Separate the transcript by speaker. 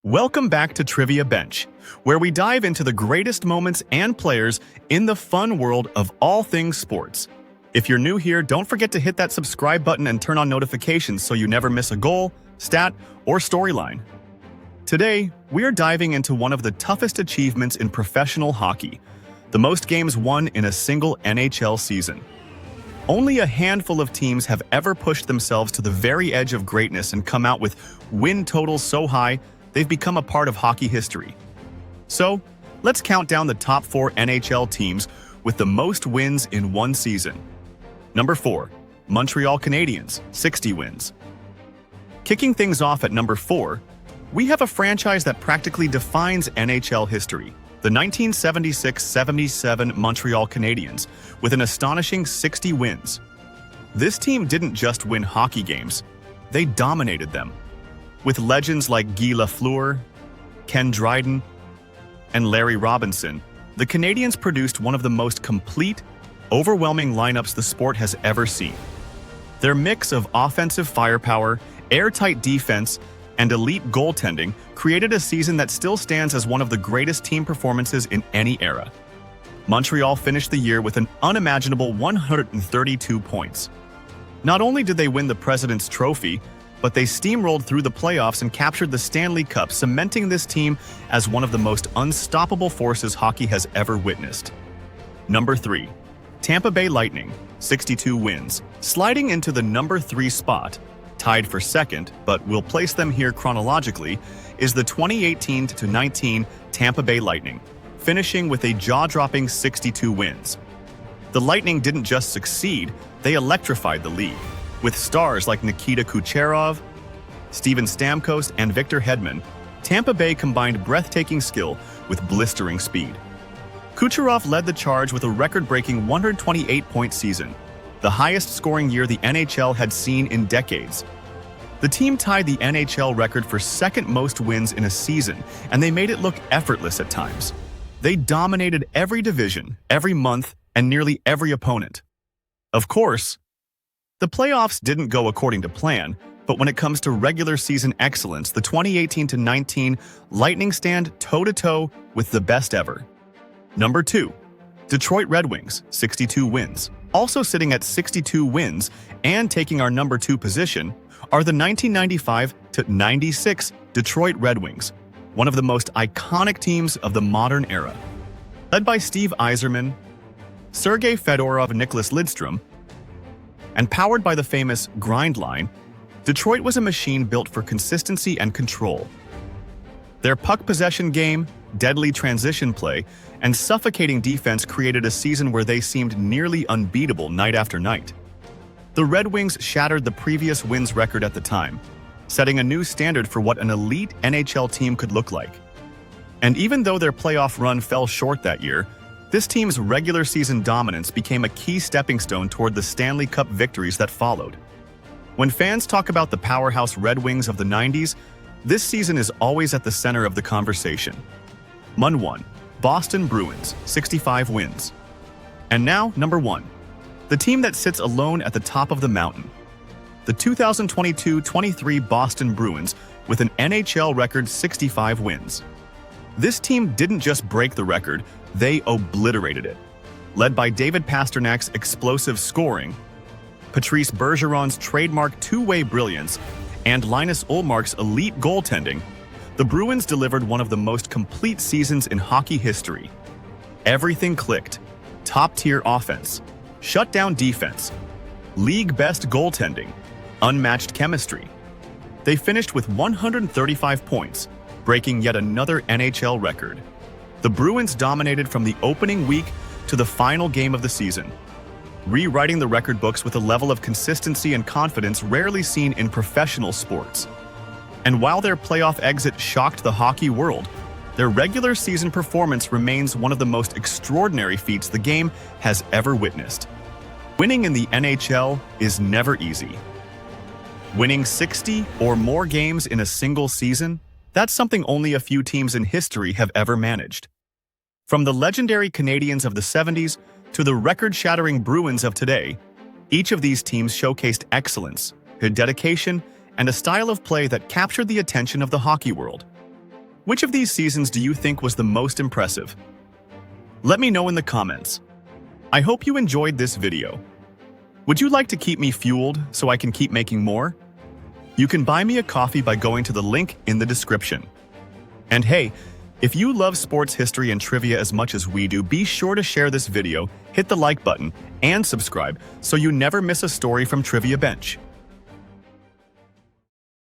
Speaker 1: Welcome back to Trivia Bench, where we dive into the greatest moments and players in the fun world of all things sports. If you're new here, don't forget to hit that subscribe button and turn on notifications so you never miss a goal, stat, or storyline. Today, we're diving into one of the toughest achievements in professional hockey, the most games won in a single NHL season. Only a handful of teams have ever pushed themselves to the very edge of greatness and come out with win totals so high they've become a part of hockey history. So, let's count down the top 4 NHL teams with the most wins in one season. Number 4, Montreal Canadiens, 60 wins. Kicking things off at number 4, we have a franchise that practically defines NHL history, the 1976-77 Montreal Canadiens, with an astonishing 60 wins. This team didn't just win hockey games, they dominated them. With legends like Guy Lafleur, Ken Dryden, and Larry Robinson, the Canadiens produced one of the most complete, overwhelming lineups the sport has ever seen. Their mix of offensive firepower, airtight defense, and elite goaltending created a season that still stands as one of the greatest team performances in any era. Montreal finished the year with an unimaginable 132 points. Not only did they win the President's Trophy, but they steamrolled through the playoffs and captured the Stanley Cup, cementing this team as one of the most unstoppable forces hockey has ever witnessed. Number 3, Tampa Bay Lightning, 62 wins, sliding into the number 3 spot, tied for second, but we'll place them here chronologically, is the 2018-19 Tampa Bay Lightning, finishing with a jaw-dropping 62 wins. The Lightning didn't just succeed, they electrified the league. With stars like Nikita Kucherov, Steven Stamkos, and Victor Hedman, Tampa Bay combined breathtaking skill with blistering speed. Kucherov led the charge with a record-breaking 128-point season, the highest-scoring year the NHL had seen in decades. The team tied the NHL record for second-most wins in a season, and they made it look effortless at times. They dominated every division, every month, and nearly every opponent. Of course, the playoffs didn't go according to plan, but when it comes to regular season excellence, the 2018-19 Lightning stand toe-to-toe with the best ever. Number 2, Detroit Red Wings, 62 wins. Also sitting at 62 wins and taking our number 2 position are the 1995-96 Detroit Red Wings, one of the most iconic teams of the modern era. Led by Steve Yzerman, Sergei Fedorov, and Nicholas Lidstrom, and powered by the famous grind line, Detroit was a machine built for consistency and control. Their puck possession game, deadly transition play, and suffocating defense created a season where they seemed nearly unbeatable night after night. The Red Wings shattered the previous wins record at the time, setting a new standard for what an elite NHL team could look like. And even though their playoff run fell short that year, this team's regular season dominance became a key stepping stone toward the Stanley Cup victories that followed. When fans talk about the powerhouse Red Wings of the 90s, this season is always at the center of the conversation. Mun 1, Boston Bruins, 65 wins. And now, number 1, the team that sits alone at the top of the mountain. The 2022-23 Boston Bruins with an NHL record 65 wins. This team didn't just break the record, they obliterated it. Led by David Pasternak's explosive scoring, Patrice Bergeron's trademark two-way brilliance, and Linus Ullmark's elite goaltending, the Bruins delivered one of the most complete seasons in hockey history. Everything clicked: top-tier offense, shutdown defense, league-best goaltending, unmatched chemistry. They finished with 135 points, breaking yet another NHL record. The Bruins dominated from the opening week to the final game of the season, rewriting the record books with a level of consistency and confidence rarely seen in professional sports. And while their playoff exit shocked the hockey world, their regular season performance remains one of the most extraordinary feats the game has ever witnessed. Winning in the NHL is never easy. Winning 60 or more games in a single season? That's something only a few teams in history have ever managed. From the legendary Canadiens of the 70s to the record-shattering Bruins of today, each of these teams showcased excellence, dedication, and a style of play that captured the attention of the hockey world. Which of these seasons do you think was the most impressive? Let me know in the comments. I hope you enjoyed this video. Would you like to keep me fueled so I can keep making more? You can buy me a coffee by going to the link in the description. And hey, if you love sports history and trivia as much as we do, be sure to share this video, hit the like button, and subscribe so you never miss a story from Trivia Bench.